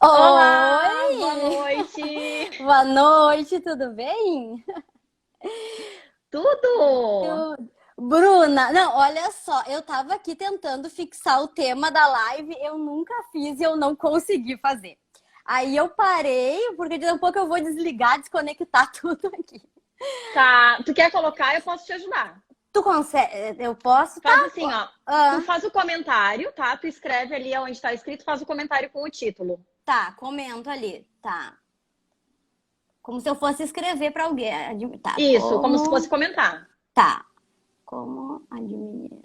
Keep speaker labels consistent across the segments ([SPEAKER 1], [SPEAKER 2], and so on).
[SPEAKER 1] Olá,
[SPEAKER 2] Oi!
[SPEAKER 1] boa noite.
[SPEAKER 2] Boa noite, tudo bem?
[SPEAKER 1] Tudo?
[SPEAKER 2] Eu- Bruna, não, olha só, eu tava aqui tentando fixar o tema da live, eu nunca fiz e eu não consegui fazer. Aí eu parei, porque daqui a pouco eu vou desligar, desconectar tudo aqui.
[SPEAKER 1] Tá, tu quer colocar? Eu posso te ajudar.
[SPEAKER 2] Tu consegue? Eu posso? Tá?
[SPEAKER 1] Faz assim, ó. Tu
[SPEAKER 2] Ah,
[SPEAKER 1] faz o comentário, tá? Tu escreve ali onde tá escrito, faz o comentário com o título.
[SPEAKER 2] tá, comento ali. Tá. Como se eu fosse escrever pra alguém. Tá,
[SPEAKER 1] Isso, como se fosse
[SPEAKER 2] como.
[SPEAKER 1] comentar.
[SPEAKER 2] Tá. Como administrar.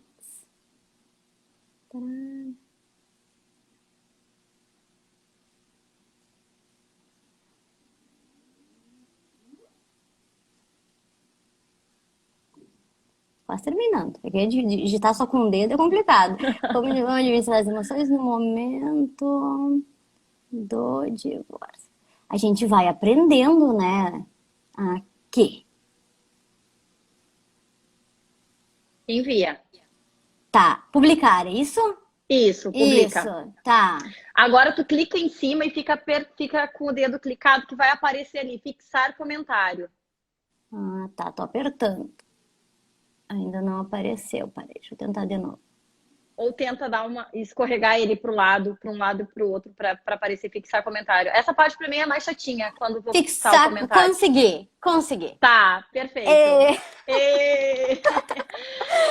[SPEAKER 2] Quase terminando. Porque digitar só com o dedo é complicado. Como administrar as emoções no momento do divórcio. A gente vai aprendendo, né? Aqui.
[SPEAKER 1] Envia.
[SPEAKER 2] Tá. Publicar, é isso?
[SPEAKER 1] Isso,
[SPEAKER 2] Isso.
[SPEAKER 1] publica.
[SPEAKER 2] Tá.
[SPEAKER 1] Agora tu clica em cima e fica com o dedo clicado que vai aparecer ali, fixar comentário.
[SPEAKER 2] Ah, tá. Tô apertando. Ainda não apareceu. Parei. Deixa eu tentar de novo.
[SPEAKER 1] Ou tenta dar uma escorregar ele para um lado e para o outro para aparecer fixar comentário. Essa parte para mim é mais chatinha quando vou fixar o
[SPEAKER 2] Fixar.
[SPEAKER 1] comentário.
[SPEAKER 2] Consegui. Consegui.
[SPEAKER 1] Tá, perfeito.
[SPEAKER 2] É,
[SPEAKER 1] E...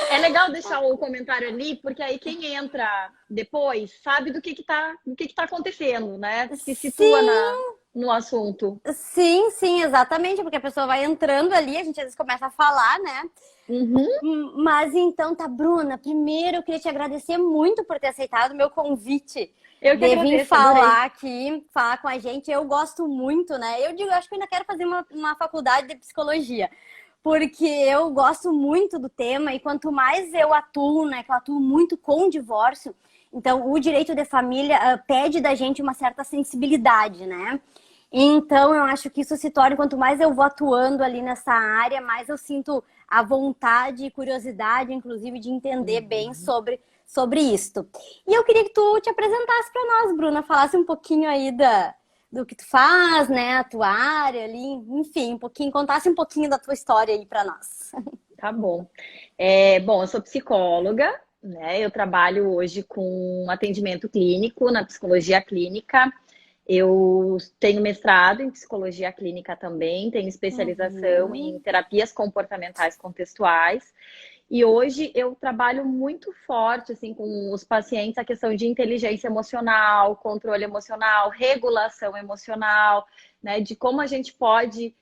[SPEAKER 1] É legal deixar o comentário ali, porque aí quem entra depois sabe do que tá acontecendo, né? Se situa
[SPEAKER 2] sim.
[SPEAKER 1] no assunto.
[SPEAKER 2] Sim, sim, exatamente, porque a pessoa vai entrando ali, a gente às vezes começa a falar, né?
[SPEAKER 1] Uhum.
[SPEAKER 2] Mas então, tá, Bruna, primeiro eu queria te agradecer muito por ter aceitado o meu convite
[SPEAKER 1] Eu que
[SPEAKER 2] de vir
[SPEAKER 1] agradeço, adorei.
[SPEAKER 2] falar aqui, falar com a gente. Eu gosto muito, né? Eu digo, eu acho que eu ainda quero fazer uma faculdade de psicologia, porque eu gosto muito do tema e quanto mais eu atuo, né, que eu atuo muito com o divórcio, então o direito de família pede da gente uma certa sensibilidade, né? Então, eu acho que isso se torna, quanto mais eu vou atuando ali nessa área, mais eu sinto a vontade e curiosidade, inclusive, de entender bem
[SPEAKER 1] Uhum.
[SPEAKER 2] sobre isto. E eu queria que tu te apresentasse para nós, Bruna, falasse um pouquinho aí do que tu faz, né, a tua área ali, enfim, um pouquinho, contasse um pouquinho da tua história aí para nós.
[SPEAKER 1] Tá bom. Bom, eu sou psicóloga, né? Eu trabalho hoje com atendimento clínico, na psicologia clínica. Eu tenho mestrado em psicologia clínica também, tenho especialização em
[SPEAKER 2] Uhum,
[SPEAKER 1] terapias comportamentais contextuais. E hoje eu trabalho muito forte assim com os pacientes a questão de inteligência emocional, controle emocional, regulação emocional, né, de como a gente pode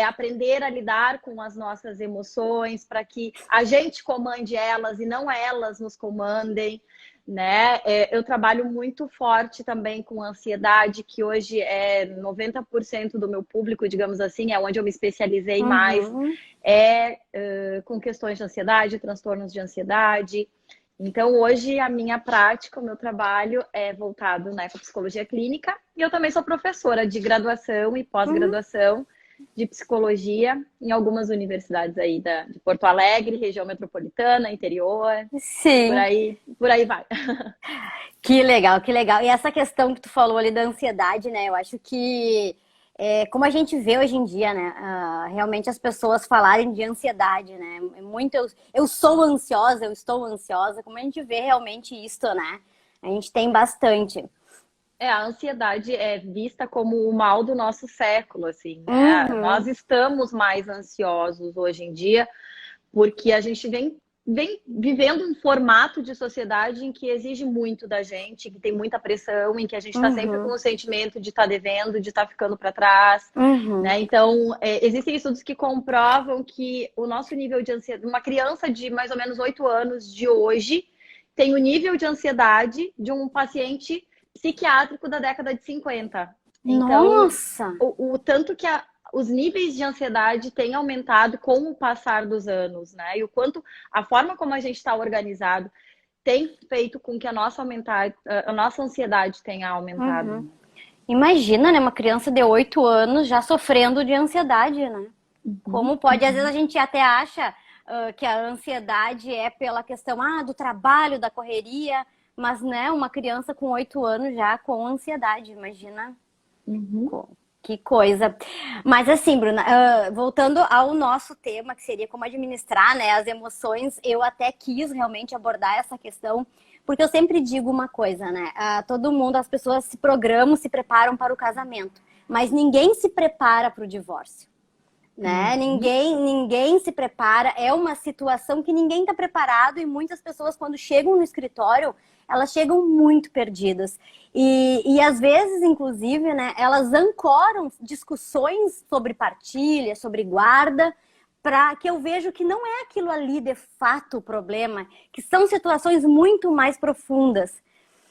[SPEAKER 1] aprender a lidar com as nossas emoções para que a gente comande elas e não elas nos comandem, né? Eu trabalho muito forte também com ansiedade, que hoje é 90% do meu público, digamos assim, é onde eu me especializei mais,
[SPEAKER 2] uhum.
[SPEAKER 1] com questões de ansiedade, transtornos de ansiedade. Então, hoje, a minha prática, o meu trabalho é voltado, né, com psicologia clínica, e eu também sou professora de graduação e
[SPEAKER 2] Uhum.
[SPEAKER 1] pós-graduação de psicologia em algumas universidades aí de Porto Alegre, região metropolitana, interior,
[SPEAKER 2] Sim.
[SPEAKER 1] por aí vai.
[SPEAKER 2] Que legal, que legal. E essa questão que tu falou ali da ansiedade, né? Eu acho que, como a gente vê hoje em dia, né? Realmente as pessoas falarem de ansiedade, né? É muito, eu sou ansiosa, eu estou ansiosa. Como a gente vê realmente isso, né? A gente tem bastante.
[SPEAKER 1] A ansiedade é vista como o mal do nosso século, assim, né? Nós
[SPEAKER 2] Uhum,
[SPEAKER 1] estamos mais ansiosos hoje em dia porque a gente vem vivendo um formato de sociedade em que exige muito da gente, que tem muita pressão, em que a gente está sempre com
[SPEAKER 2] uhum,
[SPEAKER 1] o sentimento de estar devendo, de estar ficando para trás,
[SPEAKER 2] uhum.
[SPEAKER 1] né? Então, existem estudos que comprovam que o nosso nível de ansiedade, uma criança de mais ou menos 8 anos de hoje, tem o nível de ansiedade de um paciente psiquiátrico da década de 50. Então,
[SPEAKER 2] Nossa!
[SPEAKER 1] o tanto que os níveis de ansiedade têm aumentado com o passar dos anos, né? E o quanto a forma como a gente está organizado tem feito com que a nossa ansiedade tenha aumentado.
[SPEAKER 2] Uhum. Imagina, né? Uma criança de 8 anos já sofrendo de ansiedade, né?
[SPEAKER 1] Uhum,
[SPEAKER 2] Como pode, às vezes a
[SPEAKER 1] uhum.
[SPEAKER 2] gente até acha que a ansiedade é pela questão do trabalho, da correria, mas, né, uma criança com 8 anos já com ansiedade, imagina. Que coisa. Mas assim, Bruna, voltando ao nosso tema, que seria como administrar, né, as emoções, eu até quis realmente abordar essa questão, porque eu sempre digo uma coisa, né? Todo mundo, as pessoas se programam, se preparam para o casamento, mas ninguém se prepara para o divórcio, né? Ninguém se prepara, é uma situação que ninguém está preparado e muitas pessoas, quando chegam no escritório, elas chegam muito perdidas. E às vezes, inclusive, né, elas ancoram discussões sobre partilha, sobre guarda, para que eu vejo que não é aquilo ali de fato o problema, que são situações muito mais profundas.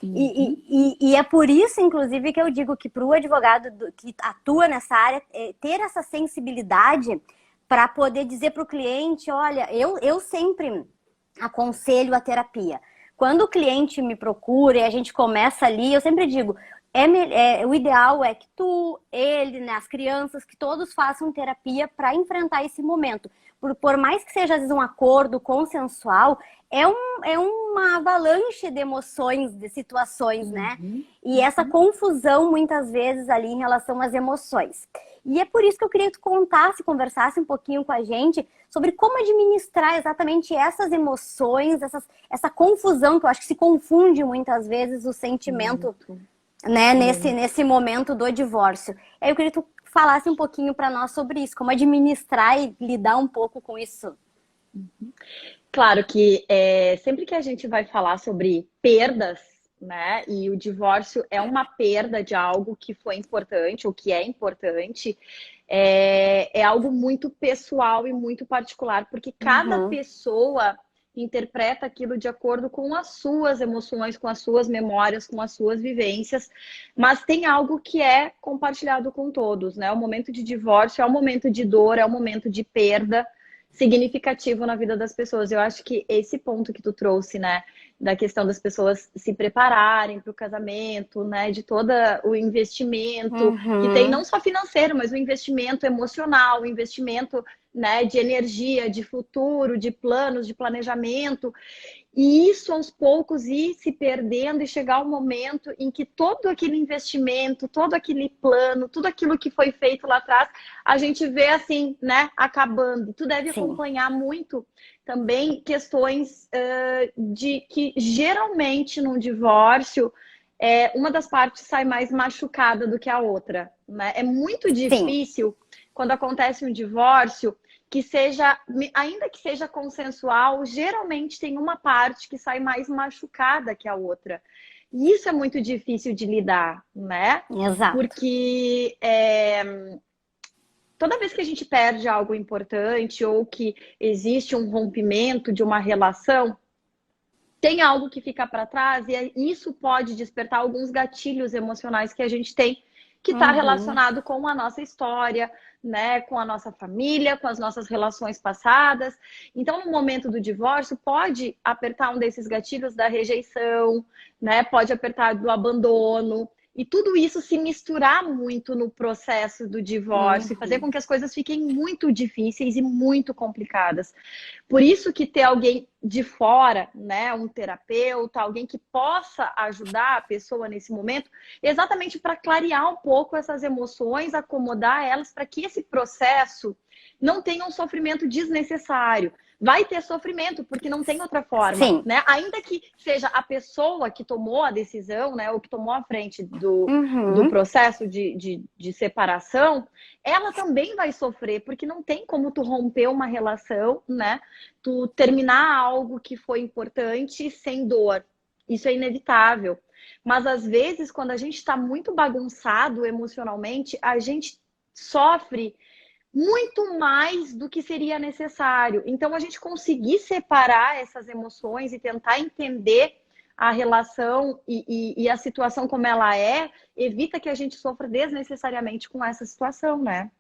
[SPEAKER 2] E é por isso, inclusive, que eu digo que para o advogado que atua nessa área, ter essa sensibilidade para poder dizer para o cliente, olha, eu sempre aconselho a terapia. Quando o cliente me procura e a gente começa ali, eu sempre digo, o ideal é que tu, ele, né, as crianças, que todos façam terapia para enfrentar esse momento. Por mais que seja, às vezes, um acordo consensual, é uma avalanche de emoções, de situações, né? E essa confusão, muitas vezes, ali em relação às emoções. E é por isso que eu queria que tu conversasse um pouquinho com a gente sobre como administrar exatamente essas emoções, essa confusão, que eu acho que se confunde muitas vezes o sentimento, né, nesse momento do divórcio. Aí eu queria que tu falasse um pouquinho para nós sobre isso, como administrar e lidar um pouco com isso.
[SPEAKER 1] Claro que sempre que a gente vai falar sobre perdas, né, e o divórcio é uma perda de algo que foi importante ou que é importante, é algo muito pessoal e muito particular, porque cada pessoa interpreta aquilo de acordo com as suas emoções, com as suas memórias, com as suas vivências, mas tem algo que é compartilhado com todos, né? O momento de divórcio é um momento de dor, é um momento de perda significativo na vida das pessoas. Eu acho que esse ponto que tu trouxe, né, da questão das pessoas se prepararem para o casamento, né, de todo o investimento que tem, não só financeiro, mas o investimento emocional, o investimento, né, de energia, de futuro, de planos, de planejamento. E isso aos poucos ir se perdendo e chegar o momento em que todo aquele investimento, todo aquele plano, tudo aquilo que foi feito lá atrás, a gente vê assim, né, acabando. Tu deve acompanhar muito também questões de que geralmente num divórcio uma das partes sai mais machucada do que a outra, né? É muito difícil quando acontece um divórcio que seja, ainda que seja consensual, geralmente tem uma parte que sai mais machucada que a outra. E isso é muito difícil de lidar, né?
[SPEAKER 2] Exato.
[SPEAKER 1] Porque toda vez que a gente perde algo importante ou que existe um rompimento de uma relação, tem algo que fica para trás e isso pode despertar alguns gatilhos emocionais que a gente tem, que está relacionado com a nossa história, né, com a nossa família, com as nossas relações passadas. Então, no momento do divórcio, pode apertar um desses gatilhos da rejeição, né, pode apertar do abandono. E tudo isso se misturar muito no processo do divórcio e fazer com que as coisas fiquem muito difíceis e muito complicadas. Por isso que ter alguém de fora, né, um terapeuta, alguém que possa ajudar a pessoa nesse momento, exatamente para clarear um pouco essas emoções, acomodar elas, para que esse processo não tenha um sofrimento desnecessário. Vai ter sofrimento, porque não tem outra forma, né? Ainda que seja a pessoa que tomou a decisão, né, ou que tomou a frente do processo de separação, ela também vai sofrer, porque não tem como tu romper uma relação, né? Tu terminar algo que foi importante sem dor. Isso é inevitável. Mas às vezes, quando a gente está muito bagunçado emocionalmente, a gente sofre muito mais do que seria necessário. Então, a gente conseguir separar essas emoções e tentar entender a relação e a situação como ela evita que a gente sofra desnecessariamente com essa situação, né?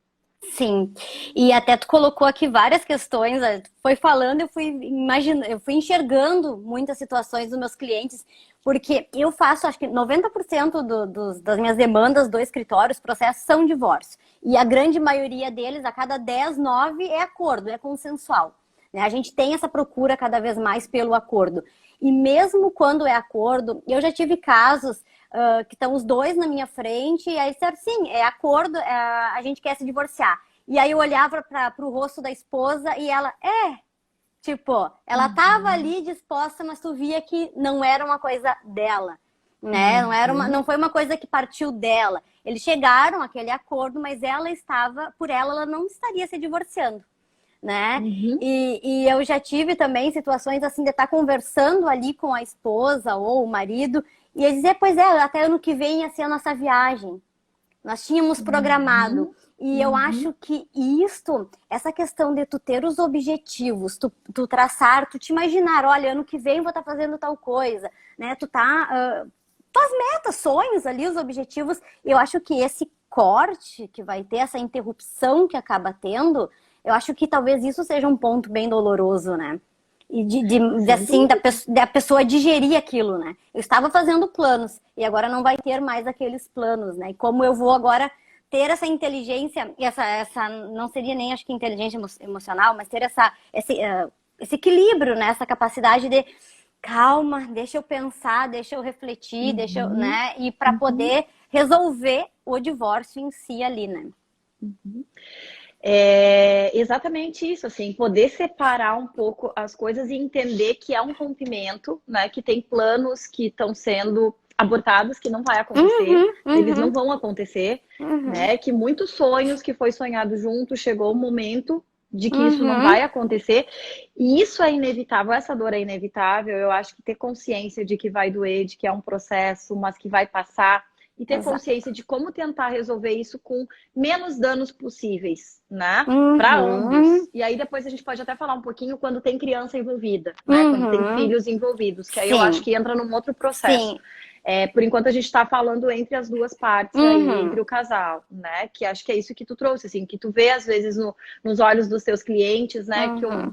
[SPEAKER 2] Sim, e até tu colocou aqui várias questões, foi falando, eu fui imaginando, eu fui enxergando muitas situações dos meus clientes, porque eu faço, acho que 90% das minhas demandas do escritório, os processos são divórcio. E a grande maioria deles, a cada 10, 9 é acordo, é consensual. Né? A gente tem essa procura cada vez mais pelo acordo. E mesmo quando é acordo, eu já tive casos que estão os dois na minha frente, e aí disseram, sim, é acordo, a gente quer se divorciar. E aí eu olhava para o rosto da esposa e ela, tipo, ela tava ali disposta, mas tu via que não era uma coisa dela, né? Não foi uma coisa que partiu dela. Eles chegaram àquele acordo, mas ela não estaria se divorciando, né? E eu já tive também situações assim de estar conversando ali com a esposa ou o marido e eles dizer, pois é, até ano que vem ia ser a nossa viagem. Nós tínhamos programado. E eu acho que essa questão de tu ter os objetivos, tu traçar, tu te imaginar, olha, ano que vem vou estar fazendo tal coisa, né? Tuas metas, sonhos ali, os objetivos. Eu acho que esse corte que vai ter, essa interrupção que acaba tendo, eu acho que talvez isso seja um ponto bem doloroso, né? E da pessoa digerir aquilo, né? Eu estava fazendo planos e agora não vai ter mais aqueles planos, né? E como eu vou agora ter essa inteligência, essa não seria nem acho que inteligência emocional, mas ter esse equilíbrio, né? Essa capacidade de calma, deixa eu pensar, deixa eu refletir, né? E para poder resolver o divórcio em si ali, né?
[SPEAKER 1] É exatamente isso, assim, poder separar um pouco as coisas e entender que é um rompimento, né? Que tem planos que estão sendo abortados, que não vai acontecer, eles não vão acontecer, né? Que muitos sonhos que foi sonhado junto, chegou o momento de que isso não vai acontecer, e isso é inevitável, essa dor é inevitável. Eu acho que ter consciência de que vai doer, de que é um processo, mas que vai passar, e ter consciência de como tentar resolver isso com menos danos possíveis, né? Para ambos. E aí depois a gente pode até falar um pouquinho quando tem criança envolvida, né? Quando tem filhos envolvidos, que aí eu acho que entra num outro processo. Por enquanto a gente está falando entre as duas partes aí, entre o casal, né? Que acho que é isso que tu trouxe, assim, que tu vê às vezes nos olhos dos teus clientes, né?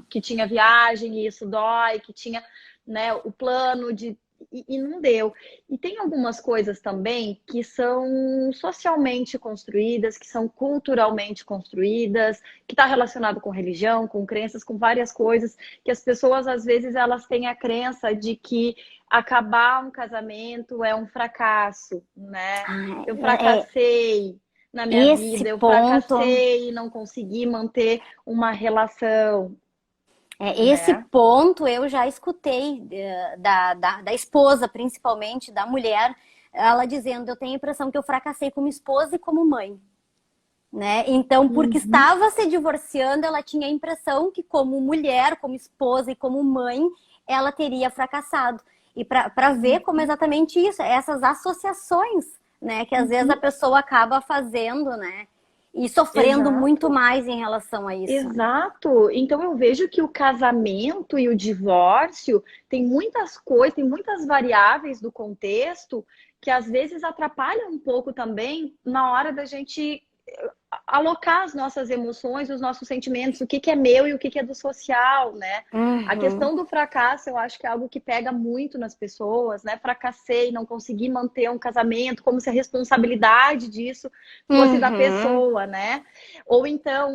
[SPEAKER 1] Que tinha viagem e isso dói, que tinha, né, o plano de... E não deu. E tem algumas coisas também que são socialmente construídas, que são culturalmente construídas, que está relacionado com religião, com crenças, com várias coisas, que as pessoas, às vezes, elas têm a crença de que acabar um casamento é um fracasso, né? Eu fracassei na minha vida, eu fracassei e não consegui manter uma relação.
[SPEAKER 2] Esse ponto eu já escutei da esposa, principalmente, da mulher, ela dizendo, eu tenho a impressão que eu fracassei como esposa e como mãe. Né? Então, porque estava se divorciando, ela tinha a impressão que como mulher, como esposa e como mãe, ela teria fracassado. E para ver como exatamente isso, essas associações, né, que às vezes a pessoa acaba fazendo, né? E sofrendo muito mais em relação a isso.
[SPEAKER 1] Exato. Então eu vejo que o casamento e o divórcio tem muitas coisas, tem muitas variáveis do contexto que às vezes atrapalham um pouco também na hora da gente alocar as nossas emoções, os nossos sentimentos, o que é meu e o que é do social, né? A questão do fracasso, eu acho que é algo que pega muito nas pessoas, né? Fracassei, não consegui manter um casamento, como se a responsabilidade disso fosse da pessoa, né? Ou então,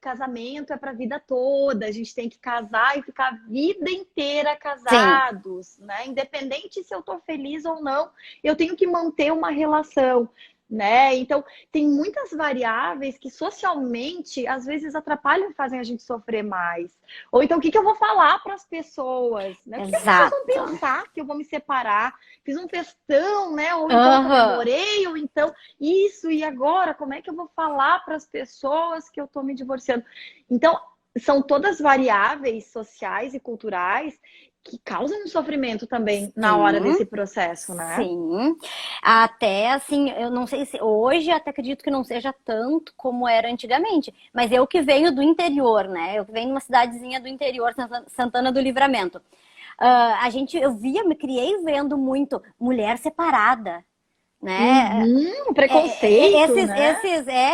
[SPEAKER 1] casamento é para a vida toda, a gente tem que casar e ficar a vida inteira casados, né? Independente se eu tô feliz ou não, eu tenho que manter uma relação. Né? Então, tem muitas variáveis que socialmente, às vezes, atrapalham e fazem a gente sofrer mais. Ou então, o que eu vou falar para as pessoas? Né? O que as pessoas vão pensar que eu vou me separar? Fiz um festão, né? Ou então comemorei, ou então isso, e agora? Como é que eu vou falar para as pessoas que eu estou me divorciando? Então, são todas variáveis sociais e culturais que causam um sofrimento também na hora desse processo, né?
[SPEAKER 2] Sim. Até assim, eu não sei se hoje até acredito que não seja tanto como era antigamente, mas eu que venho do interior, né? Eu que venho de uma cidadezinha do interior, Santana do Livramento. Eu me criei vendo muito mulher separada, né?
[SPEAKER 1] Preconceito,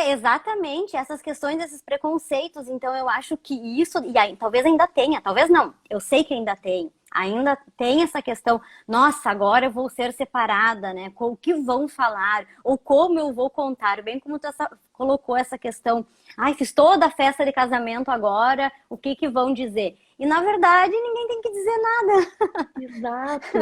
[SPEAKER 2] exatamente, essas questões, esses preconceitos. Então eu acho que isso, e aí, talvez ainda tenha, talvez não, eu sei que ainda tem, Ainda tem essa questão, nossa, agora eu vou ser separada, né? Com o que vão falar, ou como eu vou contar, bem como tu colocou essa questão, ai, fiz toda a festa de casamento agora, o que que vão dizer? E na verdade ninguém tem que dizer nada.
[SPEAKER 1] Exato.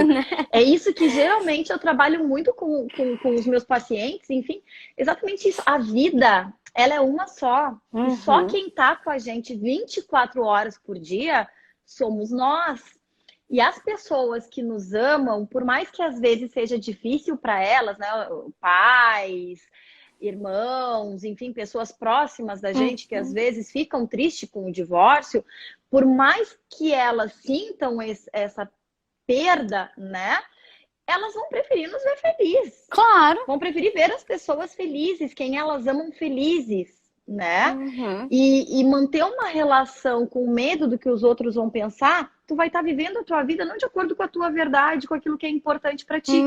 [SPEAKER 1] É isso que geralmente eu trabalho muito com os meus pacientes, enfim, exatamente isso. A vida, ela é uma só. E só quem tá com a gente 24 horas por dia somos nós. E as pessoas que nos amam, por mais que às vezes seja difícil para elas, né? Pais, irmãos, enfim, pessoas próximas da gente que às vezes ficam tristes com o divórcio, por mais que elas sintam essa perda, né? Elas vão preferir nos ver felizes.
[SPEAKER 2] Claro.
[SPEAKER 1] Vão preferir ver as pessoas felizes, quem elas amam felizes, né? E manter uma relação com medo do que os outros vão pensar, tu vai estar vivendo a tua vida não de acordo com a tua verdade, com aquilo que é importante para ti,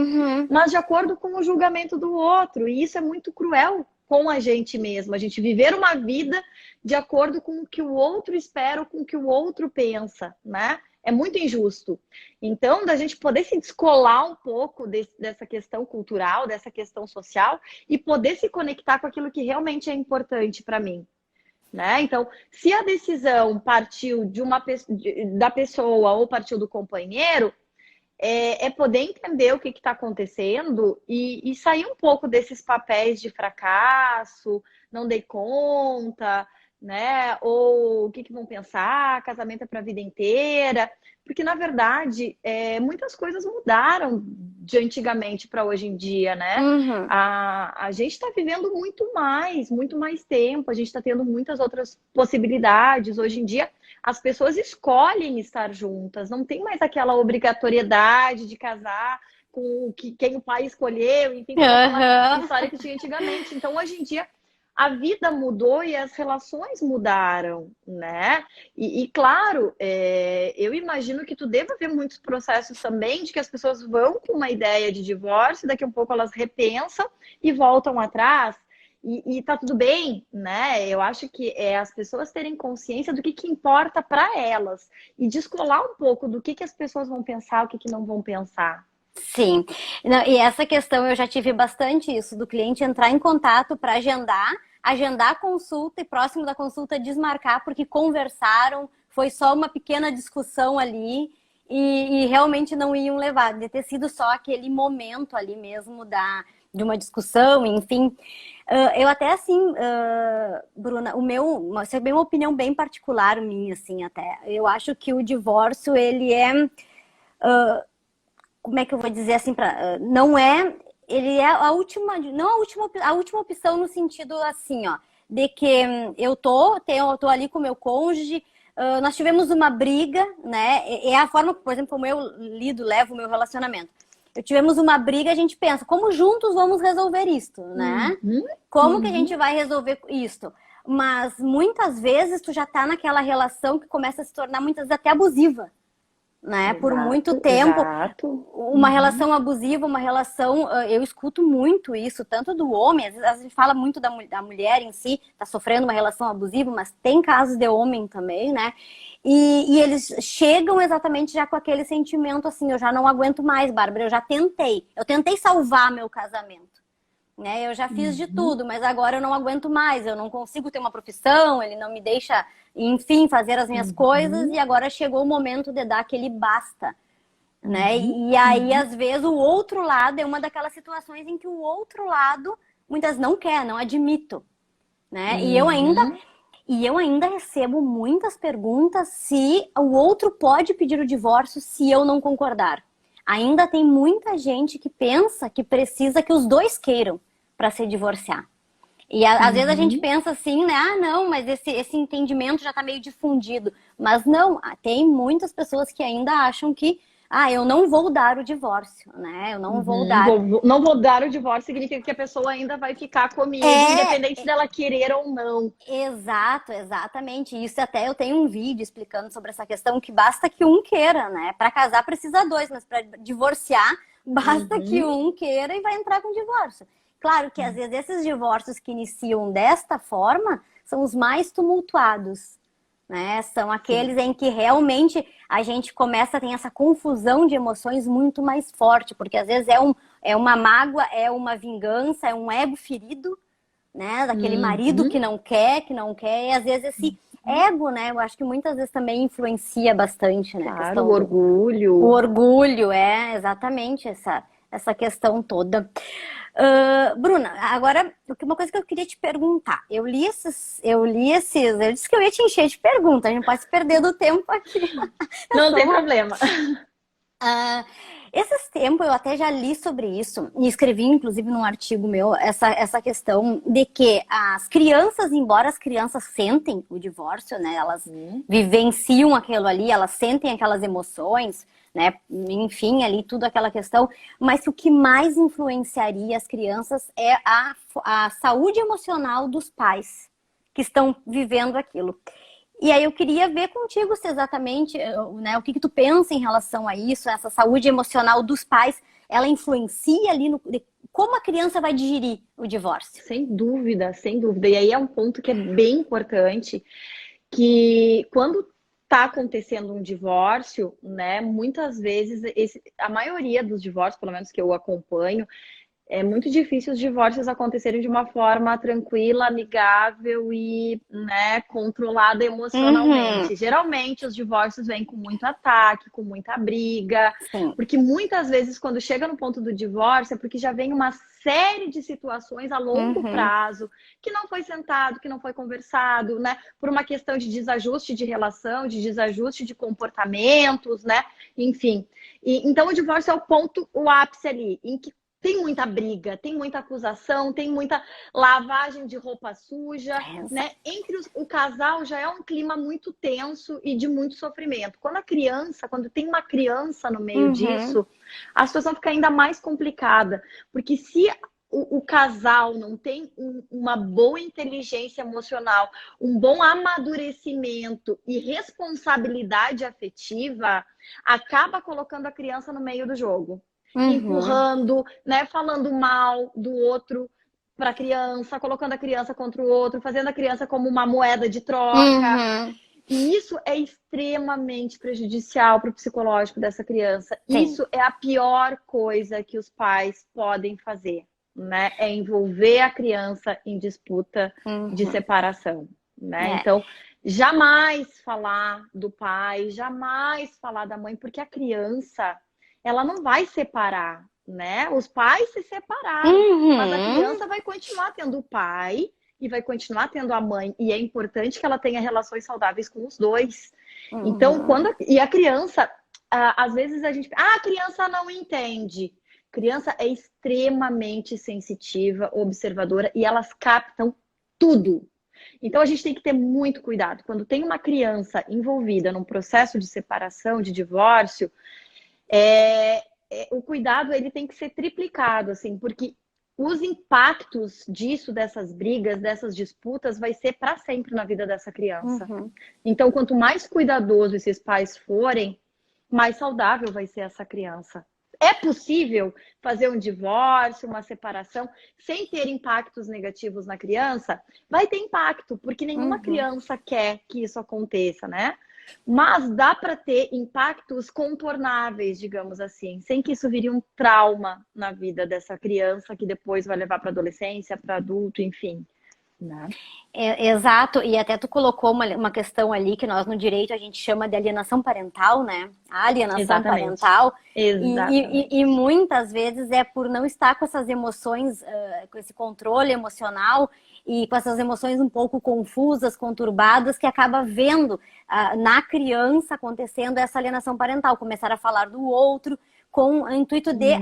[SPEAKER 1] mas de acordo com o julgamento do outro. E isso é muito cruel com a gente mesmo. A gente viver uma vida de acordo com o que o outro espera ou com o que o outro pensa, né? É muito injusto. Então, da gente poder se descolar um pouco dessa questão cultural, dessa questão social e poder se conectar com aquilo que realmente é importante para mim, né? Então, se a decisão partiu da pessoa ou partiu do companheiro, é poder entender o que está acontecendo e sair um pouco desses papéis de fracasso, não dei conta, né? Ou o que vão pensar, casamento é para a vida inteira. Porque, na verdade, muitas coisas mudaram de antigamente para hoje em dia, né? A gente está vivendo muito mais tempo, a gente está tendo muitas outras possibilidades. Hoje em dia, as pessoas escolhem estar juntas, não tem mais aquela obrigatoriedade de casar com quem o pai escolheu, enfim, aquela história que tinha antigamente. Então, hoje em dia, a vida mudou e as relações mudaram, né? E claro, eu imagino que tu deva ver muitos processos também de que as pessoas vão com uma ideia de divórcio, daqui a um pouco elas repensam e voltam atrás. E tá tudo bem, né? Eu acho que as pessoas terem consciência do que importa para elas e descolar um pouco do que as pessoas vão pensar, o que não vão pensar.
[SPEAKER 2] Sim, não, e essa questão eu já tive bastante isso, do cliente entrar em contato para agendar a consulta e próximo da consulta desmarcar porque conversaram, foi só uma pequena discussão ali e realmente não iam levar, de ter sido só aquele momento ali mesmo de uma discussão, enfim. Eu até assim, Bruna, isso é bem uma opinião bem particular minha, assim, até. Eu acho que o divórcio, ele é... como é que eu vou dizer assim, não é, ele é a última opção no sentido assim, ó, de que eu tô ali com o meu cônjuge, nós tivemos uma briga, né, é a forma, por exemplo, como eu levo o meu relacionamento. Tivemos uma briga, a gente pensa, como juntos vamos resolver isto, né? Como que a gente vai resolver isto? Mas muitas vezes tu já tá naquela relação que começa a se tornar muitas vezes até abusiva. Né?
[SPEAKER 1] Exato,
[SPEAKER 2] por muito tempo, uma relação abusiva, uma relação, eu escuto muito isso, tanto do homem, às vezes a gente fala muito da mulher em si, tá sofrendo uma relação abusiva, mas tem casos de homem também, né? E eles chegam exatamente já com aquele sentimento assim, eu já não aguento mais, Bárbara, eu tentei salvar meu casamento. Né? Eu já fiz de tudo, mas agora eu não aguento mais, eu não consigo ter uma profissão, ele não me deixa, enfim, fazer as minhas coisas, e agora chegou o momento de dar aquele basta. Né? E aí, às vezes, o outro lado é uma daquelas situações em que o outro lado muitas não quer, não admito. Né? E eu ainda recebo muitas perguntas se o outro pode pedir o divórcio se eu não concordar. Ainda tem muita gente que pensa que precisa que os dois queiram para se divorciar. E às vezes a gente pensa assim, né? Ah, não, mas esse entendimento já está meio difundido. Mas não, tem muitas pessoas que ainda acham que eu não vou dar o divórcio, né? Eu não vou dar.
[SPEAKER 1] Não vou dar o divórcio significa que a pessoa ainda vai ficar comigo, independente dela querer ou não.
[SPEAKER 2] Exato, exatamente. Isso até eu tenho um vídeo explicando sobre essa questão, que basta que um queira, né? Para casar precisa dois, mas para divorciar, basta que um queira e vai entrar com divórcio. Claro que às vezes esses divórcios que iniciam desta forma são os mais tumultuados, né? São aqueles em que realmente a gente começa a ter essa confusão de emoções muito mais forte, porque às vezes é uma mágoa, é uma vingança, é um ego ferido, né? Daquele marido que não quer, e às vezes esse ego, né? Eu acho que muitas vezes também influencia bastante, né?
[SPEAKER 1] Claro,
[SPEAKER 2] A questão
[SPEAKER 1] o orgulho.
[SPEAKER 2] O orgulho, exatamente essa questão toda. Bruna, agora, uma coisa que eu queria te perguntar. Eu disse que eu ia te encher de perguntas, a gente pode se perder do tempo aqui.
[SPEAKER 1] Não tem problema.
[SPEAKER 2] Esses tempos eu até já li sobre isso e escrevi inclusive num artigo meu essa questão de que as crianças, embora as crianças sentem o divórcio, né, elas vivenciam aquilo ali, elas sentem aquelas emoções, né, enfim, ali tudo aquela questão, mas o que mais influenciaria as crianças é a saúde emocional dos pais que estão vivendo aquilo. E aí eu queria ver contigo se exatamente, né, o que tu pensa em relação a isso, essa saúde emocional dos pais, ela influencia ali como a criança vai digerir o divórcio?
[SPEAKER 1] Sem dúvida, sem dúvida. E aí é um ponto que é bem importante, que quando está acontecendo um divórcio, né, muitas vezes, a maioria dos divórcios, pelo menos que eu acompanho, é muito difícil os divórcios acontecerem de uma forma tranquila, amigável e, né, controlada emocionalmente. Geralmente os divórcios vêm com muito ataque, com muita briga, porque muitas vezes quando chega no ponto do divórcio é porque já vem uma série de situações a longo prazo que não foi sentado, que não foi conversado, né, por uma questão de desajuste de relação, de desajuste de comportamentos, né, enfim. Então o divórcio é o ápice ali, em que tem muita briga, tem muita acusação, tem muita lavagem de roupa suja, né? Entre o casal já é um clima muito tenso e de muito sofrimento. Quando tem uma criança no meio disso, a situação fica ainda mais complicada. Porque se o casal não tem uma boa inteligência emocional, um bom amadurecimento e responsabilidade afetiva, acaba colocando a criança no meio do jogo. Empurrando, né, falando mal do outro para a criança, colocando a criança contra o outro, fazendo a criança como uma moeda de troca. E isso é extremamente prejudicial para o psicológico dessa criança. Isso é a pior coisa que os pais podem fazer, né? É envolver a criança em disputa de separação, né? Então, jamais falar do pai, jamais falar da mãe, porque a criança, ela não vai separar, né? Os pais se separaram, mas a criança vai continuar tendo o pai e vai continuar tendo a mãe. E é importante que ela tenha relações saudáveis com os dois. Então, e a criança, às vezes a gente... a criança não entende. Criança é extremamente sensitiva, observadora, e elas captam tudo. Então, a gente tem que ter muito cuidado. Quando tem uma criança envolvida num processo de separação, de divórcio, o cuidado ele tem que ser triplicado, assim, porque os impactos dessas brigas, dessas disputas, vai ser para sempre na vida dessa criança. Então, quanto mais cuidadoso esses pais forem, mais saudável vai ser essa criança. É possível fazer um divórcio, uma separação, sem ter impactos negativos na criança? Vai ter impacto, porque nenhuma criança quer que isso aconteça, né? Mas dá para ter impactos contornáveis, digamos assim, sem que isso vire um trauma na vida dessa criança, que depois vai levar para adolescência, para adulto, enfim. Né?
[SPEAKER 2] Exato, e até tu colocou uma questão ali que nós no direito a gente chama de alienação parental, né? A alienação parental. E muitas vezes é por não estar com essas emoções, com esse controle emocional e com essas emoções um pouco confusas, conturbadas, que acaba vendo na criança acontecendo essa alienação parental, começar a falar do outro com o intuito de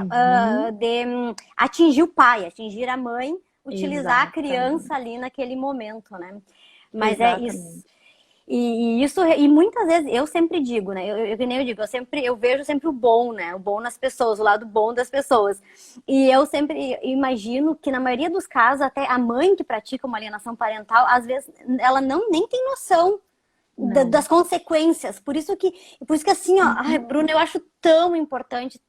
[SPEAKER 2] atingir o pai, atingir a mãe, utilizar a criança ali naquele momento, né? Mas é isso. E muitas vezes eu sempre digo, né? Eu vejo sempre o bom, né? O bom nas pessoas, o lado bom das pessoas. E eu sempre imagino que na maioria dos casos, até a mãe que pratica uma alienação parental, às vezes ela nem tem noção das consequências. Por isso que assim, ó, ai, Bruna, eu acho tão importante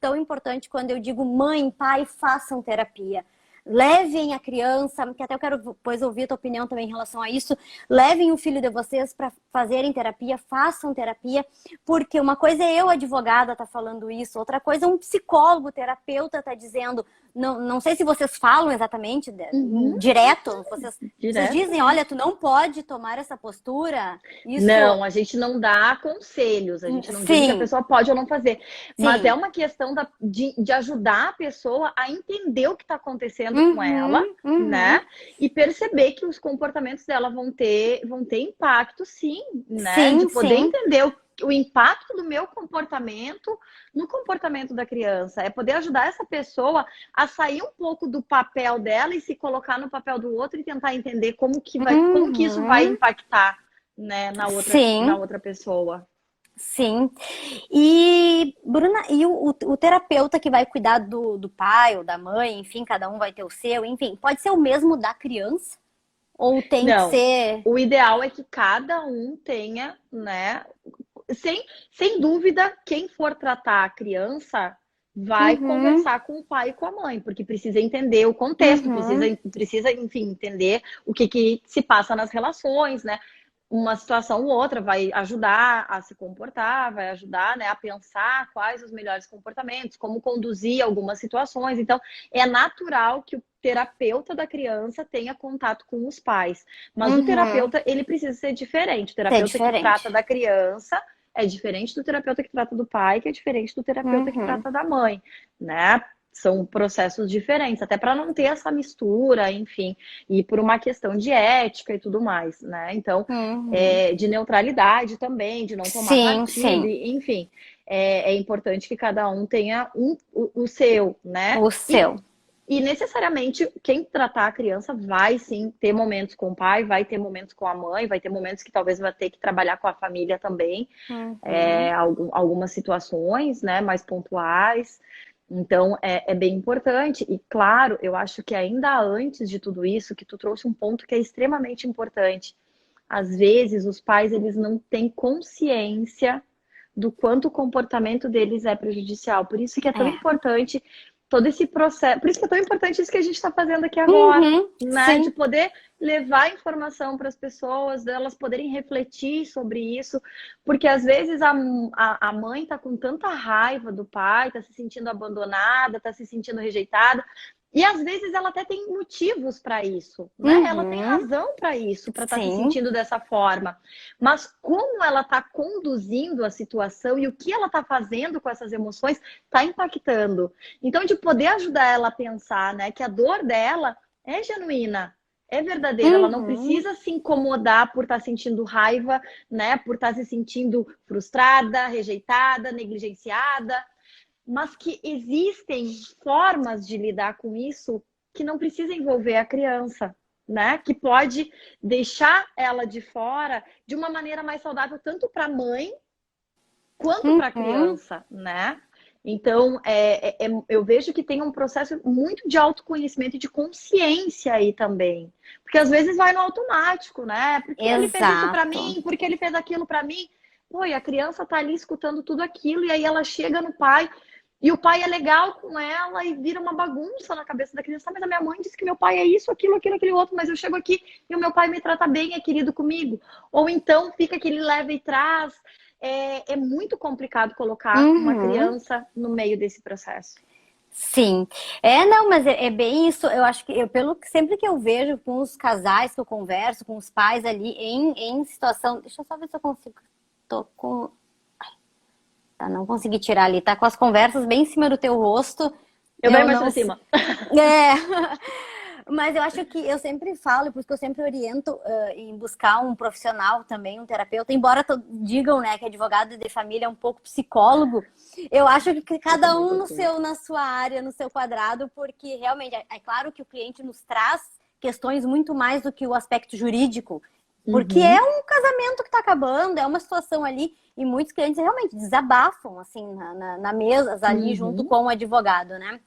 [SPEAKER 2] quando eu digo mãe, pai, façam terapia. levem a criança, que até eu quero depois ouvir a tua opinião também em relação a isso, levem o filho de vocês para fazerem terapia, façam terapia, porque uma coisa é eu, advogada, tá falando isso, outra coisa é um psicólogo, terapeuta tá dizendo, não sei se vocês falam exatamente, direto, vocês dizem, olha, tu não pode tomar essa postura. Isso...
[SPEAKER 1] Não, a gente não dá conselhos, a gente não diz que a pessoa pode ou não fazer. Mas é uma questão de ajudar a pessoa a entender o que está acontecendo com ela, né? E perceber que os comportamentos dela vão ter impacto, sim, né? De poder entender o impacto do meu comportamento no comportamento da criança. É poder ajudar essa pessoa a sair um pouco do papel dela e se colocar no papel do outro e tentar entender como que isso vai impactar, né, na outra pessoa.
[SPEAKER 2] Sim. E, Bruna, e o terapeuta que vai cuidar do pai ou da mãe, enfim, cada um vai ter o seu, enfim, pode ser o mesmo da criança? Ou tem que ser...
[SPEAKER 1] O ideal é que cada um tenha, né... Sem dúvida, quem for tratar a criança vai conversar com o pai e com a mãe, porque precisa entender o contexto, precisa, enfim, entender o que se passa nas relações, né? Uma situação ou outra vai ajudar a se comportar, vai ajudar, né, a pensar quais os melhores comportamentos, como conduzir algumas situações. Então, é natural que o terapeuta da criança tenha contato com os pais. Mas o terapeuta, ele precisa ser diferente. O terapeuta que trata da criança é diferente do terapeuta que trata do pai, que é diferente do terapeuta que trata da mãe, né? São processos diferentes, até para não ter essa mistura, enfim, e por uma questão de ética e tudo mais, né? Então, de neutralidade também, de não tomar partido, enfim, é importante que cada um tenha o seu, né?
[SPEAKER 2] O seu.
[SPEAKER 1] E necessariamente quem tratar a criança vai sim ter momentos com o pai, vai ter momentos com a mãe, vai ter momentos que talvez vai ter que trabalhar com a família também, algumas situações, né, mais pontuais. Então, é bem importante. E, claro, eu acho que ainda antes de tudo isso, que tu trouxe um ponto que é extremamente importante. Às vezes, os pais, eles não têm consciência do quanto o comportamento deles é prejudicial. Por isso que é tão importante todo esse processo. Por isso que é tão importante isso que a gente está fazendo aqui agora, né? De poder levar informação para as pessoas, delas poderem refletir sobre isso, porque às vezes a mãe está com tanta raiva do pai, está se sentindo abandonada, está se sentindo rejeitada, e às vezes ela até tem motivos para isso, né? Ela tem razão para isso, para estar se sentindo dessa forma. Mas como ela está conduzindo a situação e o que ela está fazendo com essas emoções está impactando. Então, de poder ajudar ela a pensar, né, que a dor dela é genuína, é verdadeira, ela não precisa se incomodar por estar sentindo raiva, né, por estar se sentindo frustrada, rejeitada, negligenciada, mas que existem formas de lidar com isso que não precisa envolver a criança, né? Que pode deixar ela de fora de uma maneira mais saudável, tanto para a mãe quanto para a criança, né? Então, eu vejo que tem um processo muito de autoconhecimento e de consciência aí também. Porque às vezes vai no automático, né? Porque ele fez isso para mim, porque ele fez aquilo para mim. Pô, e a criança tá ali escutando tudo aquilo, e aí ela chega no pai, e o pai é legal com ela, e vira uma bagunça na cabeça da criança. Mas a minha mãe disse que meu pai é isso, aquilo, aquele outro, mas eu chego aqui e o meu pai me trata bem, é querido comigo. Ou então fica que ele leva e traz. É muito complicado colocar uma criança no meio desse processo.
[SPEAKER 2] Sim. Não, mas é bem isso. Eu acho que sempre que eu vejo com os casais que eu converso, com os pais ali em situação. Deixa eu só ver se eu consigo. Tô com. Tá, não consegui tirar ali. Tá com as conversas bem em cima do teu rosto.
[SPEAKER 1] Eu venho mais pra cima.
[SPEAKER 2] Mas eu acho que eu sempre falo, porque eu sempre oriento em buscar um profissional também, um terapeuta, embora digam, né, que advogado de família é um pouco psicólogo, eu acho que cada um na sua área, no seu quadrado, porque realmente é claro que o cliente nos traz questões muito mais do que o aspecto jurídico, porque é um casamento que tá acabando, é uma situação ali, e muitos clientes realmente desabafam, assim, na mesa, ali, junto com o advogado, né?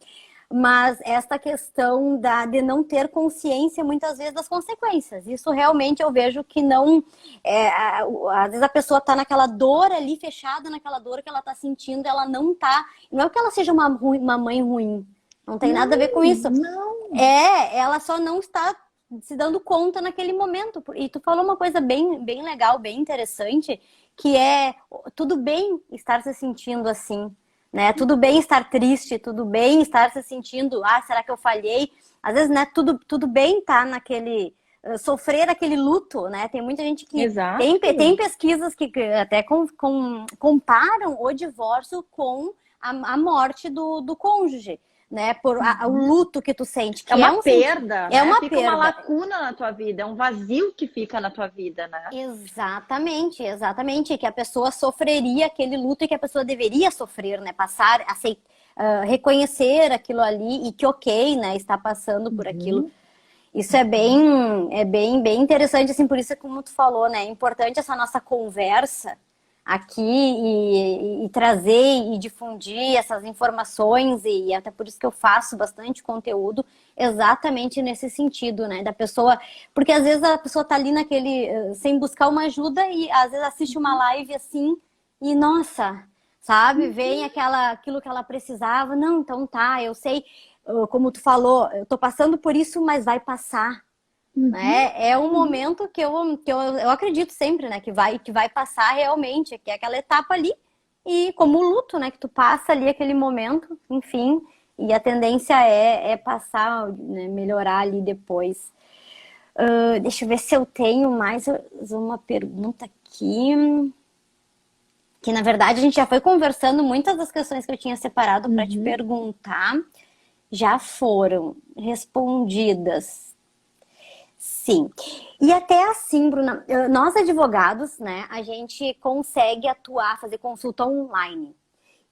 [SPEAKER 2] Mas essa questão de não ter consciência, muitas vezes, das consequências. Isso realmente eu vejo que não... às vezes a pessoa está naquela dor ali, fechada naquela dor que ela está sentindo, ela não está... Não é que ela seja uma mãe ruim, Não tem nada a ver com isso.
[SPEAKER 1] Não.
[SPEAKER 2] Ela só não está se dando conta naquele momento. E tu falou uma coisa bem, bem legal, bem interessante, que é tudo bem estar se sentindo assim, né? Tudo bem estar triste, tudo bem estar se sentindo, será que eu falhei? Às vezes, né, tudo bem estar naquele sofrer aquele luto, né? Tem muita gente que tem pesquisas que até comparam o divórcio com a morte do cônjuge, né? Por o luto que tu sente, que
[SPEAKER 1] é uma perda, né?
[SPEAKER 2] uma
[SPEAKER 1] fica
[SPEAKER 2] perda.
[SPEAKER 1] uma lacuna na tua vida, é um vazio que fica na tua vida, né?
[SPEAKER 2] Exatamente, exatamente, que a pessoa sofreria aquele luto e que a pessoa deveria sofrer, né? Passar, reconhecer aquilo ali e que ok, né? Está passando por aquilo. Isso é bem interessante, assim, por isso, como tu falou, né? É importante essa nossa conversa aqui e trazer e difundir essas informações, e até por isso que eu faço bastante conteúdo exatamente nesse sentido, né? Da pessoa, porque às vezes a pessoa tá ali naquele, sem buscar uma ajuda, e às vezes assiste uma live assim e, nossa, sabe? Vem aquilo que ela precisava. Não, então tá, eu sei, como tu falou, eu tô passando por isso, mas vai passar. Né? É um momento que eu acredito sempre, né? Que vai passar realmente, que é aquela etapa ali, e como o luto, né? Que tu passa ali aquele momento, enfim, e a tendência é passar, né, melhorar ali depois. Deixa eu ver se eu tenho mais uma pergunta aqui. Que na verdade a gente já foi conversando, muitas das questões que eu tinha separado para te perguntar já foram respondidas. Sim. E até assim, Bruna, nós advogados, né, a gente consegue atuar, fazer consulta online.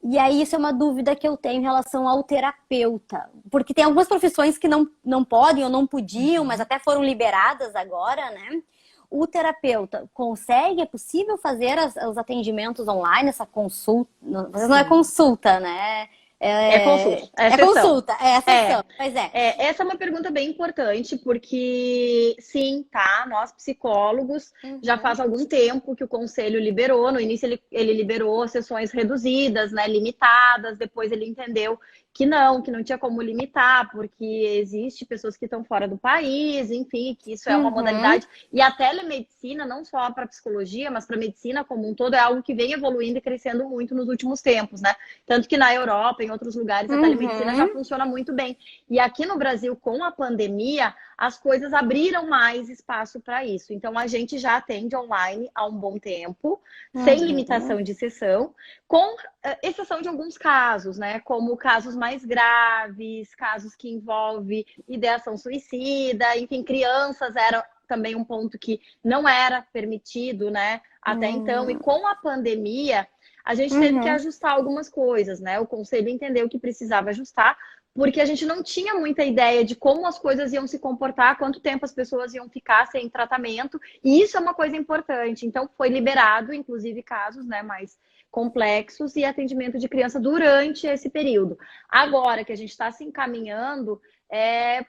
[SPEAKER 2] E aí isso é uma dúvida que eu tenho em relação ao terapeuta. Porque tem algumas profissões que não podem ou não podiam, mas até foram liberadas agora, né? O terapeuta consegue, é possível fazer os atendimentos online, essa consulta? Às vezes não é consulta, né?
[SPEAKER 1] É consulta.
[SPEAKER 2] É consulta, é sessão. Pois é.
[SPEAKER 1] Essa é uma pergunta bem importante, porque sim, tá? Nós psicólogos já faz algum tempo que o conselho liberou. No início ele liberou sessões reduzidas, né? Limitadas. Depois ele entendeu que não tinha como limitar, porque existe pessoas que estão fora do país, enfim, que isso é uma modalidade. E a telemedicina, não só para psicologia, mas para medicina como um todo, é algo que vem evoluindo e crescendo muito nos últimos tempos, né? Tanto que na Europa, em outros lugares, a telemedicina já funciona muito bem. E aqui no Brasil, com a pandemia, as coisas abriram mais espaço para isso. Então, a gente já atende online há um bom tempo, sem limitação de sessão, com exceção de alguns casos, né? Como casos mais graves, casos que envolvem ideação suicida, enfim, crianças era também um ponto que não era permitido, né? Até então. E com a pandemia, a gente teve que ajustar algumas coisas, né? O conselho entendeu que precisava ajustar, porque a gente não tinha muita ideia de como as coisas iam se comportar, quanto tempo as pessoas iam ficar sem tratamento, e isso é uma coisa importante. Então, foi liberado, inclusive, casos, né, mais complexos e atendimento de criança durante esse período. Agora que a gente está se encaminhando,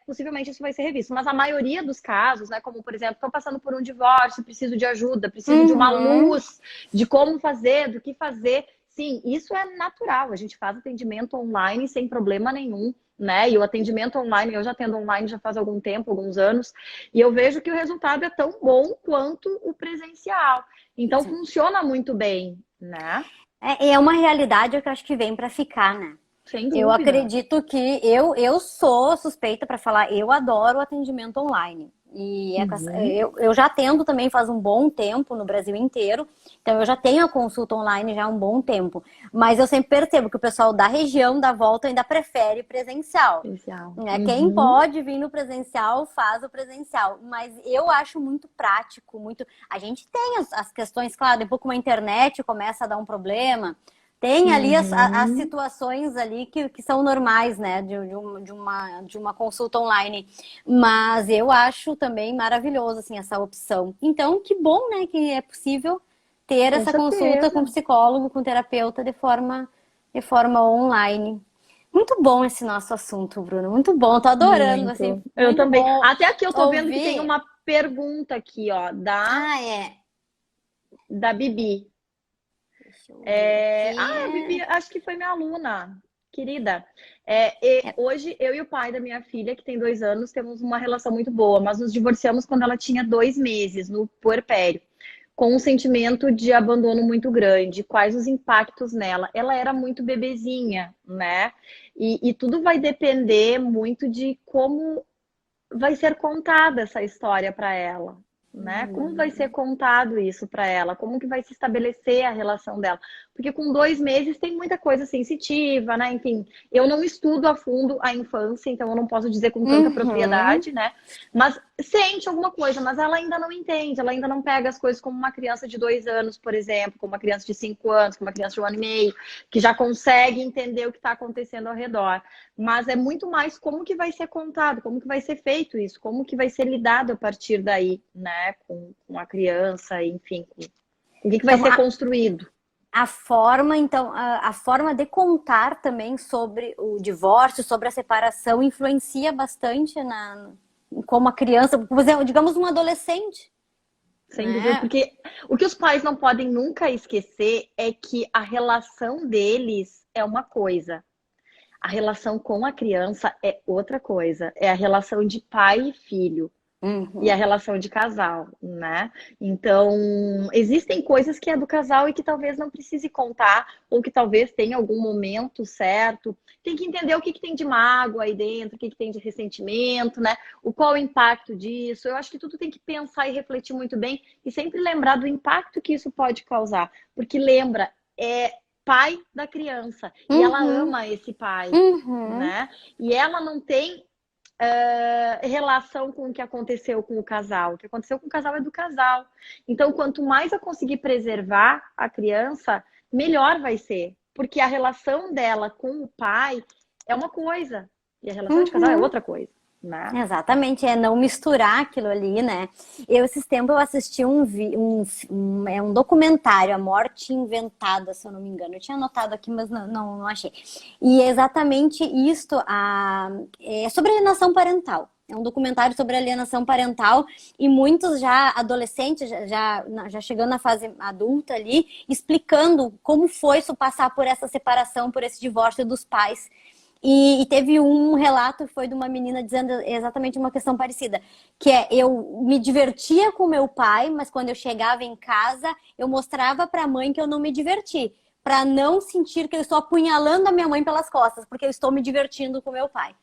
[SPEAKER 1] possivelmente isso vai ser revisto. Mas a maioria dos casos, né, como por exemplo, estou passando por um divórcio, preciso de ajuda, preciso de uma luz, de como fazer, do que fazer. Sim, isso é natural. A gente faz atendimento online sem problema nenhum, né? E o atendimento online, eu já atendo online já faz algum tempo, alguns anos, e eu vejo que o resultado é tão bom quanto o presencial. Então, funciona muito bem, né?
[SPEAKER 2] É uma realidade que eu acho que vem para ficar, né?
[SPEAKER 1] Sem dúvida.
[SPEAKER 2] Eu acredito que eu sou suspeita para falar, eu adoro o atendimento online. E eu já atendo também faz um bom tempo no Brasil inteiro, então eu já tenho a consulta online já há um bom tempo. Mas eu sempre percebo que o pessoal da região, da volta, ainda prefere presencial. Né? Quem pode vir no presencial, faz o presencial. Mas eu acho muito prático, muito... A gente tem as questões, claro, depois com a internet começa a dar um problema... Tem ali as situações ali que são normais, né, de uma consulta online. Mas eu acho também maravilhoso, assim, essa opção. Então, que bom, né, que é possível ter essa consulta com psicólogo, com terapeuta de forma online. Muito bom esse nosso assunto, Bruno. Muito bom, tô adorando,
[SPEAKER 1] muito.
[SPEAKER 2] Assim.
[SPEAKER 1] Eu também.
[SPEAKER 2] Bom.
[SPEAKER 1] Até aqui eu tô vendo que tem uma pergunta aqui, ó, da Bibi. A Bibi, acho que foi minha aluna. Querida, hoje eu e o pai da minha filha, que tem 2 anos, temos uma relação muito boa, mas nos divorciamos quando ela tinha 2 meses, no puerpério, com um sentimento de abandono muito grande. Quais os impactos nela? Ela era muito bebezinha, né? E tudo vai depender muito de como vai ser contada essa história para ela, né? Como vai ser contado isso para ela? Como que vai se estabelecer a relação dela? Porque com 2 meses tem muita coisa sensitiva, né? Enfim, eu não estudo a fundo a infância, então eu não posso dizer com tanta
[SPEAKER 2] Uhum.
[SPEAKER 1] propriedade, né? Mas sente alguma coisa, mas ela ainda não entende, ela ainda não pega as coisas como uma criança de 2 anos, por exemplo, como uma criança de 5 anos, como uma criança de 1 ano e meio, que já consegue entender o que está acontecendo ao redor. Mas é muito mais como que vai ser contado, como que vai ser feito isso, como que vai ser lidado a partir daí, né, com a criança, enfim, com o que vai
[SPEAKER 2] Então,
[SPEAKER 1] ser construído.
[SPEAKER 2] a forma, então, a forma de contar também sobre o divórcio, sobre a separação, influencia bastante em como a criança, por exemplo, digamos um adolescente,
[SPEAKER 1] Sem dúvida,
[SPEAKER 2] né?
[SPEAKER 1] porque o que os pais não podem nunca esquecer é que a relação deles é uma coisa, a relação com a criança é outra coisa, é a relação de pai e filho. E a
[SPEAKER 2] Uhum.
[SPEAKER 1] relação de casal, né? Então, existem coisas que é do casal e que talvez não precise contar, ou que talvez tenha algum momento certo. Tem que entender o que tem de mágoa aí dentro, o que tem de ressentimento, né? Qual o impacto disso. Eu acho que tudo tem que pensar e refletir muito bem e sempre lembrar do impacto que isso pode causar. Porque lembra, é pai da criança e ela
[SPEAKER 2] Uhum.
[SPEAKER 1] ama esse pai,
[SPEAKER 2] Uhum.
[SPEAKER 1] né? E ela não tem relação com o que aconteceu com o casal. O que aconteceu com o casal é do casal. Então, quanto mais eu conseguir preservar a criança, melhor vai ser. Porque a relação dela com o pai é uma coisa. E a relação de casal é
[SPEAKER 2] Uhum.
[SPEAKER 1] outra coisa, né?
[SPEAKER 2] Exatamente, é não misturar aquilo ali, né? Esses tempos eu assisti um documentário, A Morte Inventada, se eu não me engano. Eu tinha anotado aqui, mas não achei. E é exatamente isto, é sobre alienação parental. É um documentário sobre alienação parental e muitos já adolescentes, já chegando na fase adulta ali, explicando como foi passar por essa separação, por esse divórcio dos pais. E teve um relato que foi de uma menina dizendo exatamente uma questão parecida, que é, eu me divertia com meu pai, mas quando eu chegava em casa, eu mostrava para a mãe que eu não me diverti, para não sentir que eu estou apunhalando a minha mãe pelas costas, porque eu estou me divertindo com meu pai.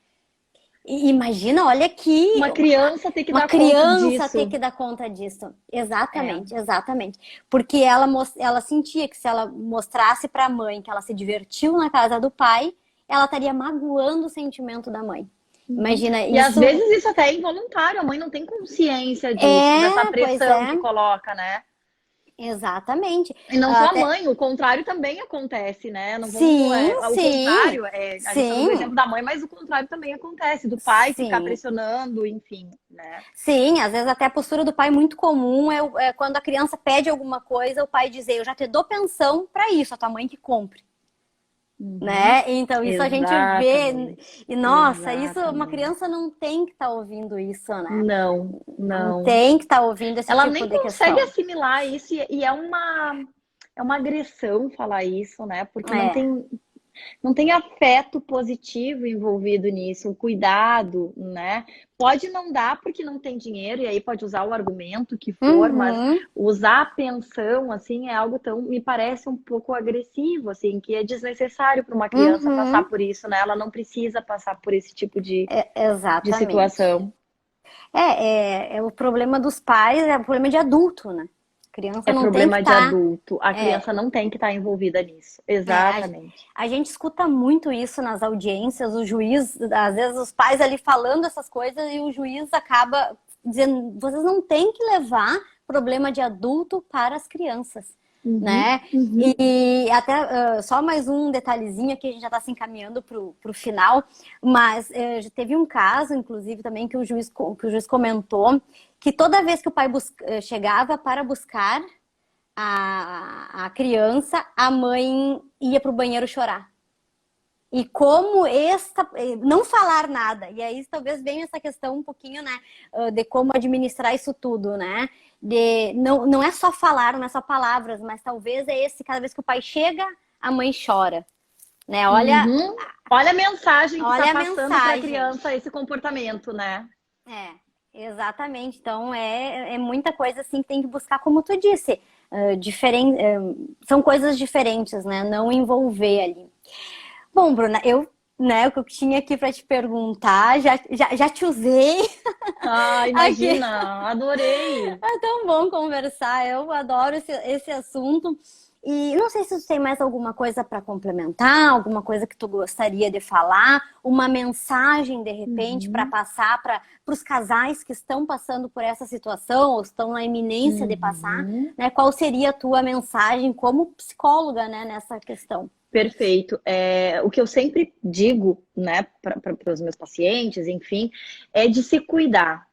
[SPEAKER 2] E imagina, olha que
[SPEAKER 1] Uma criança tem que
[SPEAKER 2] uma
[SPEAKER 1] dar conta
[SPEAKER 2] criança ter
[SPEAKER 1] disso.
[SPEAKER 2] que dar conta disso.
[SPEAKER 1] É.
[SPEAKER 2] Exatamente, exatamente. Porque ela sentia que se ela mostrasse para a mãe que ela se divertiu na casa do pai, ela estaria magoando o sentimento da mãe.
[SPEAKER 1] Uhum.
[SPEAKER 2] Imagina,
[SPEAKER 1] E às
[SPEAKER 2] isso
[SPEAKER 1] vezes isso até é involuntário, a mãe não tem consciência disso, dessa
[SPEAKER 2] pois
[SPEAKER 1] pressão
[SPEAKER 2] é,
[SPEAKER 1] que coloca, né?
[SPEAKER 2] exatamente.
[SPEAKER 1] E não só a
[SPEAKER 2] Até,
[SPEAKER 1] mãe, o contrário também acontece, né? Não vamos,
[SPEAKER 2] sim,
[SPEAKER 1] o
[SPEAKER 2] sim,
[SPEAKER 1] contrário, a gente está dando o
[SPEAKER 2] sim,
[SPEAKER 1] exemplo da mãe, mas o contrário também acontece, do pai ficar
[SPEAKER 2] sim.
[SPEAKER 1] pressionando, enfim, né?
[SPEAKER 2] Sim, às vezes até a postura do pai muito comum é quando a criança pede alguma coisa, o pai dizer, eu já te dou pensão para isso, a tua mãe que compre.
[SPEAKER 1] Uhum.
[SPEAKER 2] Né? Então, isso a gente vê,
[SPEAKER 1] Exatamente,
[SPEAKER 2] e nossa, isso uma
[SPEAKER 1] exatamente.
[SPEAKER 2] criança não tem que estar ouvindo isso, né?
[SPEAKER 1] Não,
[SPEAKER 2] Não
[SPEAKER 1] não.
[SPEAKER 2] tem que estar ouvindo esse
[SPEAKER 1] Ela
[SPEAKER 2] tipo
[SPEAKER 1] nem
[SPEAKER 2] de
[SPEAKER 1] consegue
[SPEAKER 2] questão.
[SPEAKER 1] assimilar isso e é uma agressão falar isso, né? Porque não
[SPEAKER 2] É,
[SPEAKER 1] tem, não tem afeto positivo envolvido nisso, o cuidado, né? Pode não dar porque não tem dinheiro, e aí pode usar o argumento que for, mas
[SPEAKER 2] uhum,
[SPEAKER 1] usar a pensão, assim, é algo tão, me parece um pouco agressivo, assim, que é desnecessário para uma criança passar
[SPEAKER 2] uhum,
[SPEAKER 1] por isso, né? Ela não precisa passar por esse tipo de
[SPEAKER 2] exatamente.
[SPEAKER 1] situação.
[SPEAKER 2] É o problema dos pais, é o problema de adulto, né? A criança
[SPEAKER 1] É
[SPEAKER 2] não tem que
[SPEAKER 1] problema de
[SPEAKER 2] estar.
[SPEAKER 1] adulto. A
[SPEAKER 2] É,
[SPEAKER 1] criança não tem que estar envolvida nisso. Exatamente.
[SPEAKER 2] a gente escuta muito isso nas audiências, o juiz, às vezes os pais ali falando essas coisas e o juiz acaba dizendo, vocês não têm que levar problema de adulto para as crianças,
[SPEAKER 1] Uhum,
[SPEAKER 2] né?
[SPEAKER 1] uhum.
[SPEAKER 2] E até só mais um detalhezinho aqui, a gente já está se encaminhando para o final, mas já teve um caso, inclusive, também que o juiz comentou que toda vez que o pai chegava para buscar a criança, a mãe ia pro banheiro chorar. E como não falar nada, e aí talvez venha essa questão um pouquinho, né, de como administrar isso tudo, né? Não é só falar, não é só palavras, mas talvez cada vez que o pai chega, a mãe chora. né? Olha,
[SPEAKER 1] Olha a mensagem que
[SPEAKER 2] olha
[SPEAKER 1] está
[SPEAKER 2] a
[SPEAKER 1] passando para a
[SPEAKER 2] mensagem.
[SPEAKER 1] criança esse comportamento, né?
[SPEAKER 2] É, exatamente. Então, é muita coisa assim que tem que buscar, como tu disse. São coisas diferentes, né? Não envolver ali. Bom, Bruna, né, o que eu tinha aqui para te perguntar, já te usei.
[SPEAKER 1] Ah,
[SPEAKER 2] Aqui.
[SPEAKER 1] imagina, adorei.
[SPEAKER 2] É tão bom conversar, eu adoro esse assunto. E não sei se tu tem mais alguma coisa para complementar, alguma coisa que tu gostaria de falar, uma mensagem de repente para passar para os casais que estão passando por essa situação ou estão na iminência de passar, né? Qual seria a tua mensagem como psicóloga, né, nessa questão?
[SPEAKER 1] Perfeito. O que eu sempre digo, né, para os meus pacientes, enfim, é de se cuidar.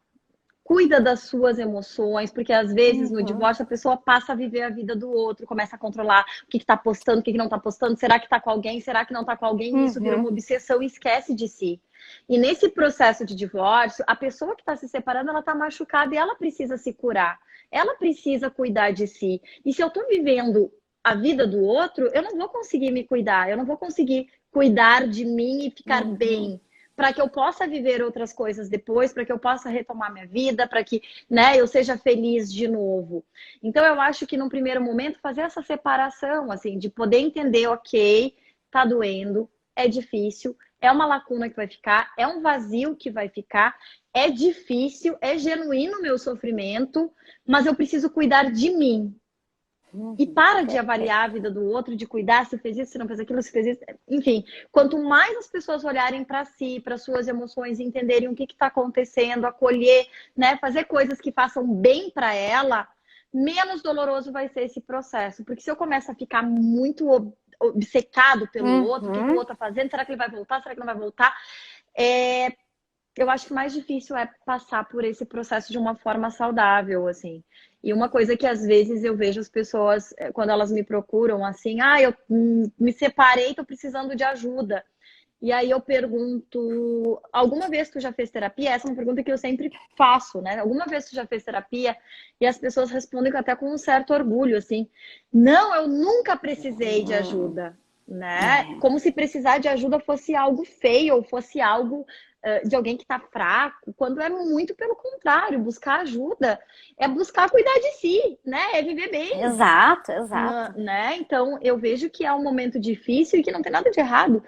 [SPEAKER 1] Cuida das suas emoções, porque às vezes no divórcio a pessoa passa a viver a vida do outro, começa a controlar o que está postando, o que não está postando, será que está com alguém, será que não está com alguém, e isso vira uma obsessão e esquece de si. E nesse processo de divórcio, a pessoa que está se separando, ela está machucada e ela precisa se curar, ela precisa cuidar de si. E se eu estou vivendo a vida do outro, eu não vou conseguir me cuidar, eu não vou conseguir cuidar de mim e ficar bem, para que eu possa viver outras coisas depois, para que eu possa retomar minha vida, para que, né, eu seja feliz de novo. Então eu acho que num primeiro momento fazer essa separação, assim, de poder entender, ok, tá doendo, é difícil, é uma lacuna que vai ficar, é um vazio que vai ficar, é difícil, é genuíno o meu sofrimento, mas eu preciso cuidar de mim. E para de avaliar a vida do outro, de cuidar se fez isso, se não fez aquilo, se fez isso. Enfim, quanto mais as pessoas olharem para si, para suas emoções, entenderem o que está acontecendo, acolher, né, fazer coisas que façam bem para ela, menos doloroso vai ser esse processo. Porque se eu começo a ficar muito obcecado pelo outro, o que o outro está fazendo, será que ele vai voltar, será que não vai voltar? Eu acho que o mais difícil é passar por esse processo de uma forma saudável, assim. E uma coisa que às vezes eu vejo as pessoas, quando elas me procuram, assim, eu me separei, tô precisando de ajuda. E aí eu pergunto, alguma vez tu já fez terapia? Essa é uma pergunta que eu sempre faço, né? Alguma vez tu já fez terapia? E as pessoas respondem até com um certo orgulho, assim, não, eu nunca precisei de ajuda, né? Como se precisar de ajuda fosse algo feio ou fosse algo de alguém que está fraco, quando é muito pelo contrário, buscar ajuda é buscar cuidar de si, né? É viver bem.
[SPEAKER 2] Exato.
[SPEAKER 1] Né? Então, eu vejo que é um momento difícil e que não tem nada de errado.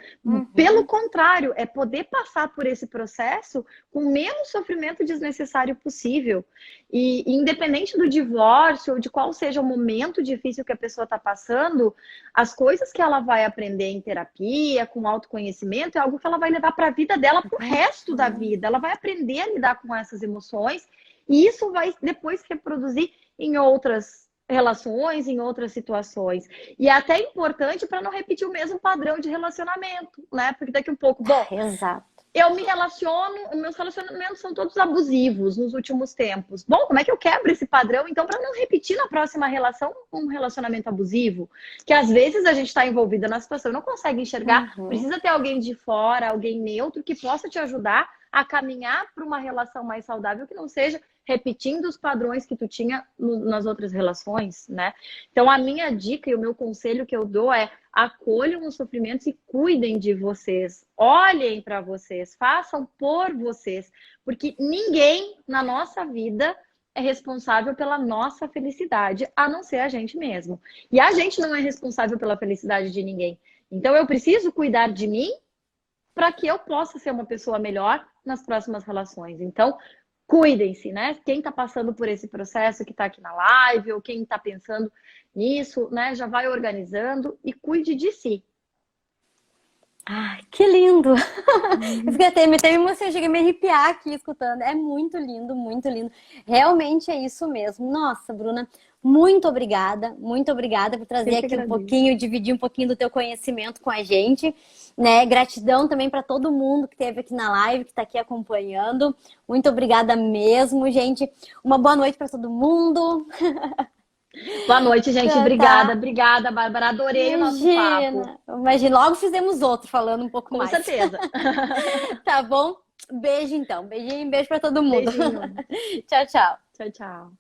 [SPEAKER 1] Pelo contrário, é poder passar por esse processo com o menos sofrimento desnecessário possível. E independente do divórcio ou de qual seja o momento difícil que a pessoa está passando, as coisas que ela vai aprender em terapia, com autoconhecimento, é algo que ela vai levar para a vida dela pro resto da vida. Ela vai aprender a lidar com essas emoções e isso vai depois reproduzir em outras relações, em outras situações. E é até importante para não repetir o mesmo padrão de relacionamento, né? Porque daqui a um pouco,
[SPEAKER 2] Exato.
[SPEAKER 1] Eu me relaciono, meus relacionamentos são todos abusivos nos últimos tempos. Bom, como é que eu quebro esse padrão, então, para não repetir na próxima relação um relacionamento abusivo? Que às vezes a gente está envolvida na situação e não consegue enxergar. Precisa ter alguém de fora, alguém neutro, que possa te ajudar a caminhar para uma relação mais saudável, que não seja repetindo os padrões que tu tinha nas outras relações, né? Então, a minha dica e o meu conselho que eu dou é acolham os sofrimentos e cuidem de vocês. Olhem para vocês, façam por vocês. Porque ninguém na nossa vida é responsável pela nossa felicidade, a não ser a gente mesmo. E a gente não é responsável pela felicidade de ninguém. Então, eu preciso cuidar de mim para que eu possa ser uma pessoa melhor nas próximas relações. Então, cuidem-se, né? Quem está passando por esse processo que está aqui na live, ou quem está pensando nisso, né? Já vai organizando e cuide de si.
[SPEAKER 2] Ai, que lindo! Eu fiquei até emoção, cheguei a me arrepiar aqui escutando. É muito lindo, muito lindo. Realmente é isso mesmo. Nossa, Bruna, muito obrigada por trazer aqui um pouquinho, dividir um pouquinho do teu conhecimento com a gente, né? Gratidão também para todo mundo que esteve aqui na live, que está aqui acompanhando. Muito obrigada mesmo, gente. Uma boa noite para todo mundo.
[SPEAKER 1] Boa noite, gente. Obrigada, obrigada, Bárbara. Adorei o nosso papo.
[SPEAKER 2] Imagina, logo fizemos outro falando um pouco mais.
[SPEAKER 1] Com certeza.
[SPEAKER 2] Tá bom? Beijo então. Beijinho, beijo para todo mundo.
[SPEAKER 1] Beijinho.
[SPEAKER 2] Tchau, tchau.
[SPEAKER 1] Tchau, tchau.